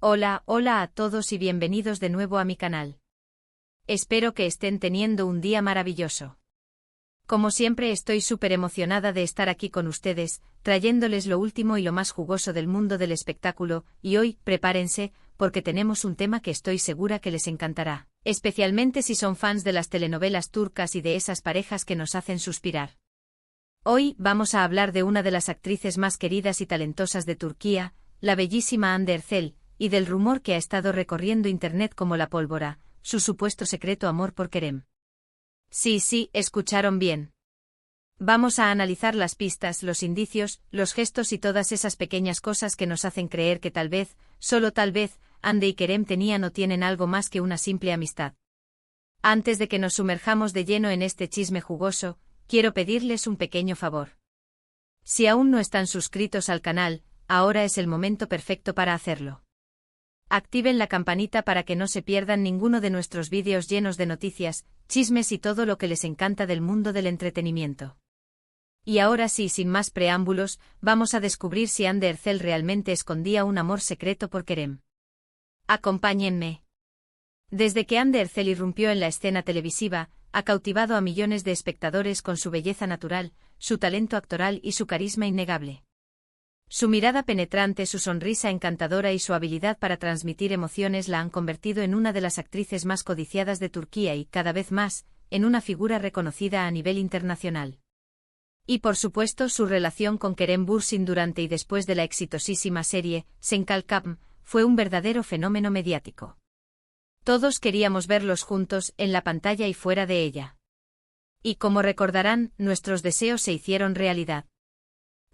Hola, hola a todos y bienvenidos de nuevo a mi canal. Espero que estén teniendo un día maravilloso. Como siempre estoy súper emocionada de estar aquí con ustedes, trayéndoles lo último y lo más jugoso del mundo del espectáculo, y hoy, prepárense, porque tenemos un tema que estoy segura que les encantará, especialmente si son fans de las telenovelas turcas y de esas parejas que nos hacen suspirar. Hoy vamos a hablar de una de las actrices más queridas y talentosas de Turquía, la bellísima Hande Erçel, y del rumor que ha estado recorriendo internet como la pólvora, su supuesto secreto amor por Kerem. Sí, escucharon bien. Vamos a analizar las pistas, los indicios, los gestos y todas esas pequeñas cosas que nos hacen creer que tal vez, solo tal vez, Hande y Kerem tenían o tienen algo más que una simple amistad. Antes de que nos sumerjamos de lleno en este chisme jugoso, quiero pedirles un pequeño favor. Si aún no están suscritos al canal, ahora es el momento perfecto para hacerlo. Activen la campanita para que no se pierdan ninguno de nuestros vídeos llenos de noticias, chismes y todo lo que les encanta del mundo del entretenimiento. Y ahora sí, sin más preámbulos, vamos a descubrir si Hande Erçel realmente escondía un amor secreto por Kerem. Acompáñenme. Desde que Hande Erçel irrumpió en la escena televisiva, ha cautivado a millones de espectadores con su belleza natural, su talento actoral y su carisma innegable. Su mirada penetrante, su sonrisa encantadora y su habilidad para transmitir emociones la han convertido en una de las actrices más codiciadas de Turquía y, cada vez más, en una figura reconocida a nivel internacional. Y por supuesto su relación con Kerem Bürsin durante y después de la exitosísima serie Sen Kalkam fue un verdadero fenómeno mediático. Todos queríamos verlos juntos, en la pantalla y fuera de ella. Y como recordarán, nuestros deseos se hicieron realidad.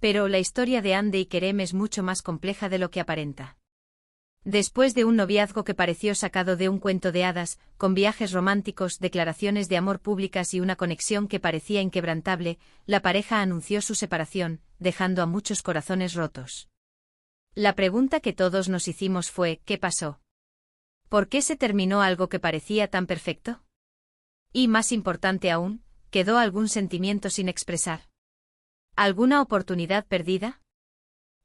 Pero la historia de Hande y Kerem es mucho más compleja de lo que aparenta. Después de un noviazgo que pareció sacado de un cuento de hadas, con viajes románticos, declaraciones de amor públicas y una conexión que parecía inquebrantable, la pareja anunció su separación, dejando a muchos corazones rotos. La pregunta que todos nos hicimos fue, ¿qué pasó? ¿Por qué se terminó algo que parecía tan perfecto? Y más importante aún, ¿quedó algún sentimiento sin expresar? ¿Alguna oportunidad perdida?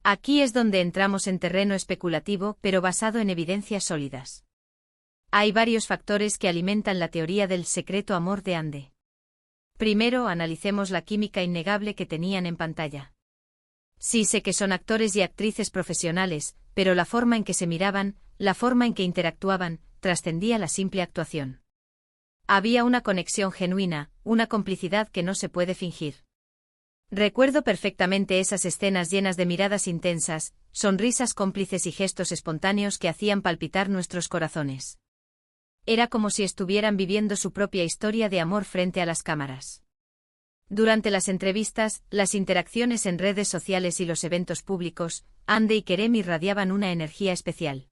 Aquí es donde entramos en terreno especulativo, pero basado en evidencias sólidas. Hay varios factores que alimentan la teoría del secreto amor de Hande. Primero, analicemos la química innegable que tenían en pantalla. Sí sé que son actores y actrices profesionales, pero la forma en que se miraban, la forma en que interactuaban, trascendía la simple actuación. Había una conexión genuina, una complicidad que no se puede fingir. Recuerdo perfectamente esas escenas llenas de miradas intensas, sonrisas cómplices y gestos espontáneos que hacían palpitar nuestros corazones. Era como si estuvieran viviendo su propia historia de amor frente a las cámaras. Durante las entrevistas, las interacciones en redes sociales y los eventos públicos, Hande y Kerem irradiaban una energía especial.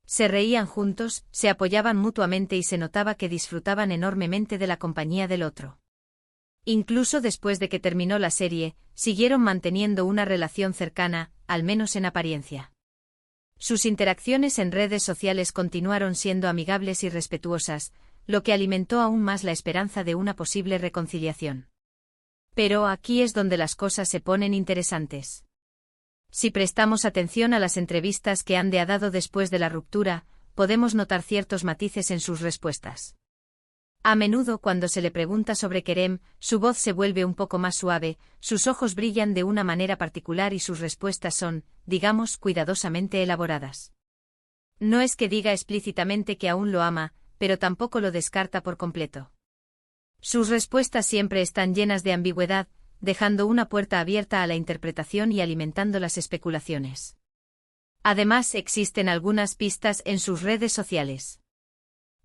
Se reían juntos, se apoyaban mutuamente y se notaba que disfrutaban enormemente de la compañía del otro. Incluso después de que terminó la serie, siguieron manteniendo una relación cercana, al menos en apariencia. Sus interacciones en redes sociales continuaron siendo amigables y respetuosas, lo que alimentó aún más la esperanza de una posible reconciliación. Pero aquí es donde las cosas se ponen interesantes. Si prestamos atención a las entrevistas que Hande ha dado después de la ruptura, podemos notar ciertos matices en sus respuestas. A menudo cuando se le pregunta sobre Kerem, su voz se vuelve un poco más suave, sus ojos brillan de una manera particular y sus respuestas son, digamos, cuidadosamente elaboradas. No es que diga explícitamente que aún lo ama, pero tampoco lo descarta por completo. Sus respuestas siempre están llenas de ambigüedad, dejando una puerta abierta a la interpretación y alimentando las especulaciones. Además, existen algunas pistas en sus redes sociales.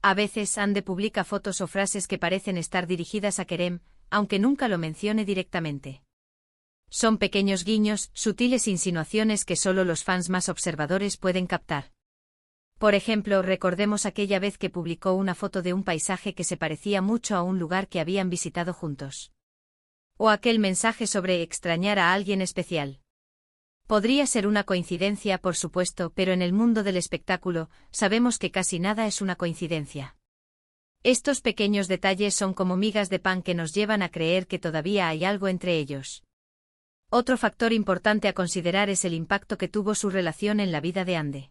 A veces Hande publica fotos o frases que parecen estar dirigidas a Kerem, aunque nunca lo mencione directamente. Son pequeños guiños, sutiles insinuaciones que solo los fans más observadores pueden captar. Por ejemplo, recordemos aquella vez que publicó una foto de un paisaje que se parecía mucho a un lugar que habían visitado juntos. O aquel mensaje sobre extrañar a alguien especial. Podría ser una coincidencia, por supuesto, pero en el mundo del espectáculo, sabemos que casi nada es una coincidencia. Estos pequeños detalles son como migas de pan que nos llevan a creer que todavía hay algo entre ellos. Otro factor importante a considerar es el impacto que tuvo su relación en la vida de Hande.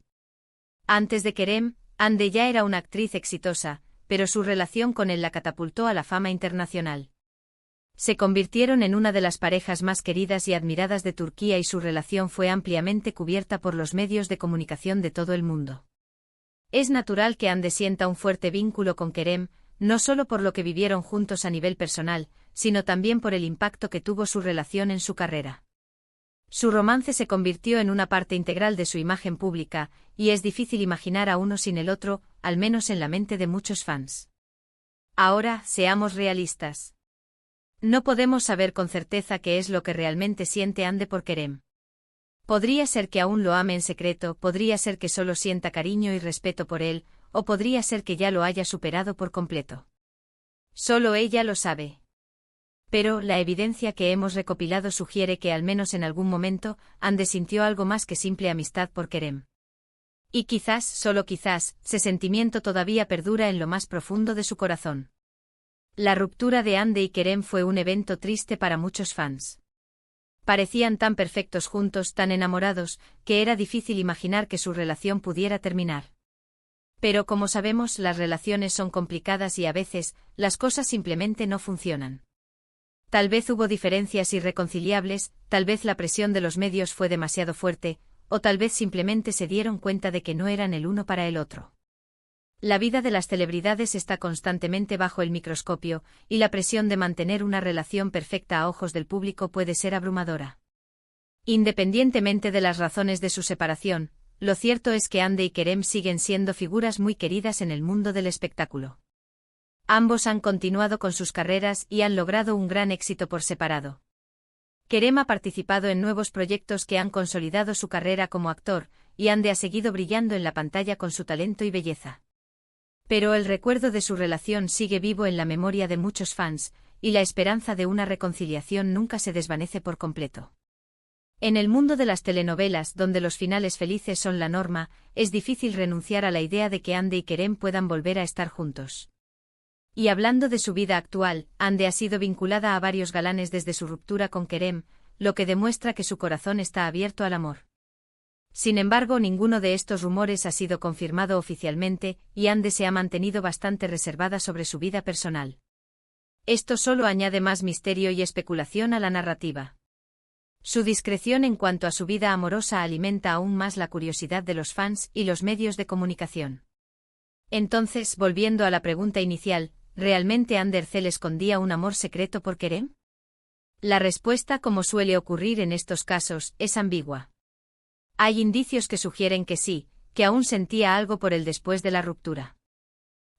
Antes de Kerem, Hande ya era una actriz exitosa, pero su relación con él la catapultó a la fama internacional. Se convirtieron en una de las parejas más queridas y admiradas de Turquía y su relación fue ampliamente cubierta por los medios de comunicación de todo el mundo. Es natural que Hande sienta un fuerte vínculo con Kerem, no solo por lo que vivieron juntos a nivel personal, sino también por el impacto que tuvo su relación en su carrera. Su romance se convirtió en una parte integral de su imagen pública, y es difícil imaginar a uno sin el otro, al menos en la mente de muchos fans. Ahora, seamos realistas. No podemos saber con certeza qué es lo que realmente siente Hande por Kerem. Podría ser que aún lo ame en secreto, podría ser que solo sienta cariño y respeto por él, o podría ser que ya lo haya superado por completo. Solo ella lo sabe. Pero la evidencia que hemos recopilado sugiere que al menos en algún momento, Hande sintió algo más que simple amistad por Kerem. Y quizás, solo quizás, ese sentimiento todavía perdura en lo más profundo de su corazón. La ruptura de Hande y Kerem fue un evento triste para muchos fans. Parecían tan perfectos juntos, tan enamorados, que era difícil imaginar que su relación pudiera terminar. Pero como sabemos, las relaciones son complicadas y a veces, las cosas simplemente no funcionan. Tal vez hubo diferencias irreconciliables, tal vez la presión de los medios fue demasiado fuerte, o tal vez simplemente se dieron cuenta de que no eran el uno para el otro. La vida de las celebridades está constantemente bajo el microscopio, y la presión de mantener una relación perfecta a ojos del público puede ser abrumadora. Independientemente de las razones de su separación, lo cierto es que Hande y Kerem siguen siendo figuras muy queridas en el mundo del espectáculo. Ambos han continuado con sus carreras y han logrado un gran éxito por separado. Kerem ha participado en nuevos proyectos que han consolidado su carrera como actor, y Hande ha seguido brillando en la pantalla con su talento y belleza. Pero el recuerdo de su relación sigue vivo en la memoria de muchos fans, y la esperanza de una reconciliación nunca se desvanece por completo. En el mundo de las telenovelas, donde los finales felices son la norma, es difícil renunciar a la idea de que Hande y Kerem puedan volver a estar juntos. Y hablando de su vida actual, Hande ha sido vinculada a varios galanes desde su ruptura con Kerem, lo que demuestra que su corazón está abierto al amor. Sin embargo, ninguno de estos rumores ha sido confirmado oficialmente, y Hande se ha mantenido bastante reservada sobre su vida personal. Esto solo añade más misterio y especulación a la narrativa. Su discreción en cuanto a su vida amorosa alimenta aún más la curiosidad de los fans y los medios de comunicación. Entonces, volviendo a la pregunta inicial, ¿realmente Hande Erçel escondía un amor secreto por Kerem? La respuesta, como suele ocurrir en estos casos, es ambigua. Hay indicios que sugieren que sí, que aún sentía algo por él después de la ruptura.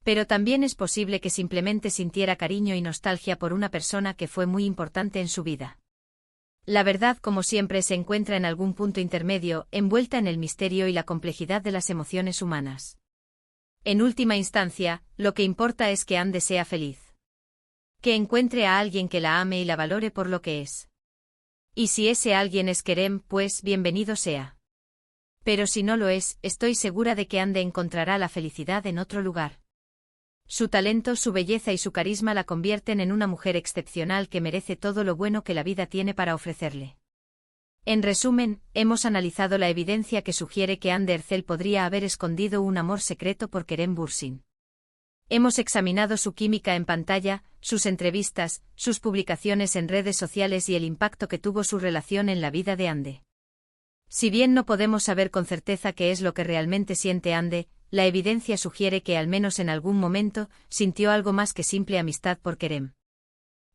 Pero también es posible que simplemente sintiera cariño y nostalgia por una persona que fue muy importante en su vida. La verdad, como siempre, se encuentra en algún punto intermedio, envuelta en el misterio y la complejidad de las emociones humanas. En última instancia, lo que importa es que Hande sea feliz. Que encuentre a alguien que la ame y la valore por lo que es. Y si ese alguien es Kerem, pues bienvenido sea. Pero si no lo es, estoy segura de que Hande encontrará la felicidad en otro lugar. Su talento, su belleza y su carisma la convierten en una mujer excepcional que merece todo lo bueno que la vida tiene para ofrecerle. En resumen, hemos analizado la evidencia que sugiere que Hande Erçel podría haber escondido un amor secreto por Kerem Bürsin. Hemos examinado su química en pantalla, sus entrevistas, sus publicaciones en redes sociales y el impacto que tuvo su relación en la vida de Hande. Si bien no podemos saber con certeza qué es lo que realmente siente Hande, la evidencia sugiere que al menos en algún momento sintió algo más que simple amistad por Kerem.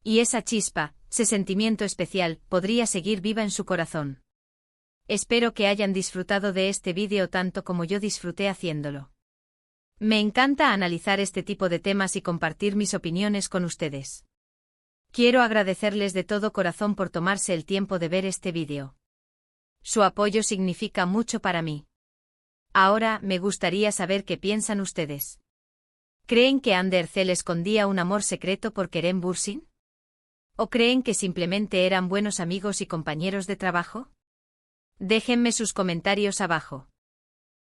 Y esa chispa, ese sentimiento especial, podría seguir viva en su corazón. Espero que hayan disfrutado de este vídeo tanto como yo disfruté haciéndolo. Me encanta analizar este tipo de temas y compartir mis opiniones con ustedes. Quiero agradecerles de todo corazón por tomarse el tiempo de ver este vídeo. Su apoyo significa mucho para mí. Ahora, me gustaría saber qué piensan ustedes. ¿Creen que Hande Erçel escondía un amor secreto por Kerem Bürsin? ¿O creen que simplemente eran buenos amigos y compañeros de trabajo? Déjenme sus comentarios abajo.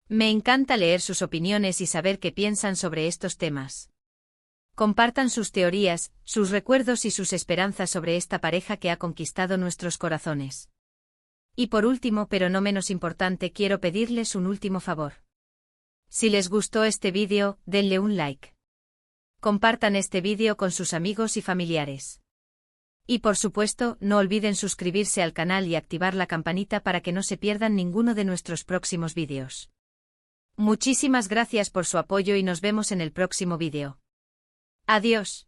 Me encanta leer sus opiniones y saber qué piensan sobre estos temas. Compartan sus teorías, sus recuerdos y sus esperanzas sobre esta pareja que ha conquistado nuestros corazones. Y por último, pero no menos importante, quiero pedirles un último favor. Si les gustó este vídeo, denle un like. Compartan este vídeo con sus amigos y familiares. Y por supuesto, no olviden suscribirse al canal y activar la campanita para que no se pierdan ninguno de nuestros próximos vídeos. Muchísimas gracias por su apoyo y nos vemos en el próximo vídeo. Adiós.